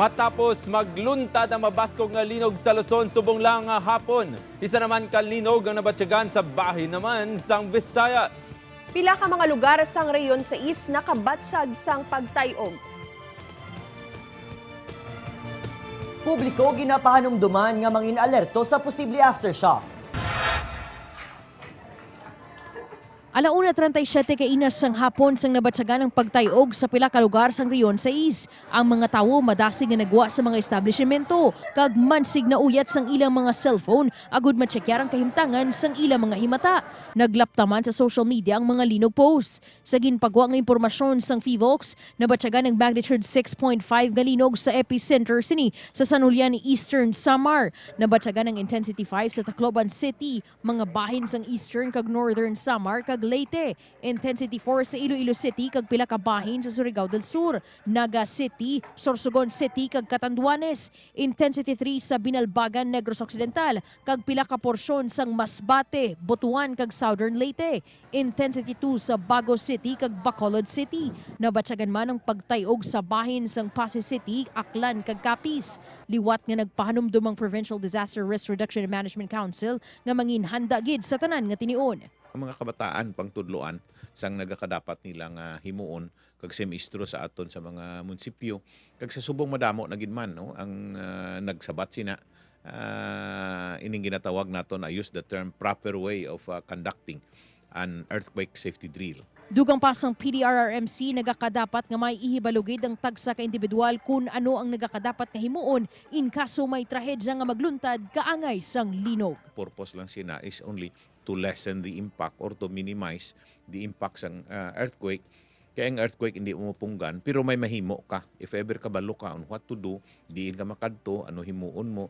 Matapos magluntad ang mabaskog nga linog sa Luzon, subong lang nga hapon. Isa naman ka linog ang nabatyagan sa bahin naman sang Visayas. Pila ka mga lugar sang reyon sa East nakabatsyag sang pagtayog. Publiko ginapahanumduman nga mangin alerto sa posible aftershock. Alauna 37 kay inas sang hapon sang nabatsagan ng pagtayog sa pila ka lugar sang Rion sa Is. Ang mga tawo madasig nga nagwa sa mga establishmento kag mansig na uyat sang ilang mga cellphone agud matsekyar ang kahimtangan sang ilang mga himata. Naglaptaman sa social media ang mga linog post. Sa ginpagwa nga impormasyon sang FIVOX, nabatsagan ng magnitude 6.5 nga linog sa epicenter sini sa San Julian, Eastern Samar. Nabatsagan ng intensity 5 sa Tacloban City, mga bahin sang Eastern kag Northern Samar kag Leyte. Intensity 4 sa Iloilo City kag pila ka bahin sa Surigao del Sur, Naga City, Sorsogon City kag Catanduanes. Intensity 3 sa Binalbagan, Negros Occidental kag pila ka porsyon sang Masbate, Butuan kag Southern Leyte. Intensity 2 sa Bago City kag Bacolod City. Nabatsagan man ang pagtayog sa bahin sang Pasay City, Aklan kag Capiz. Liwat nga nagpahanumdum ang Provincial Disaster Risk Reduction and Management Council nga manginhanda gid sa tanan nga tinion. Ang mga kabataan pangtudloan sang nagakadapat nilang himuon kag semestro sa aton sa mga munisipyo kag sa subong madamo na gid man no ang nagsabat sina ining ginatawag naton I use the term proper way of conducting an earthquake safety drill. Dugang pasang PDRRMC nagakadapat nga may ihibalugid ang tagsa ka individual kung ano ang nagakadapat nga himuon in kaso may trahedya nga magluntad kaangay sang linog. Purpose lang sina is only to lessen the impact or to minimize the impact ng earthquake. Kaya ang earthquake hindi mo punggan, pero may mahimo ka. If ever kabalo ka on what to do, diin ka makadto, ano himuon mo.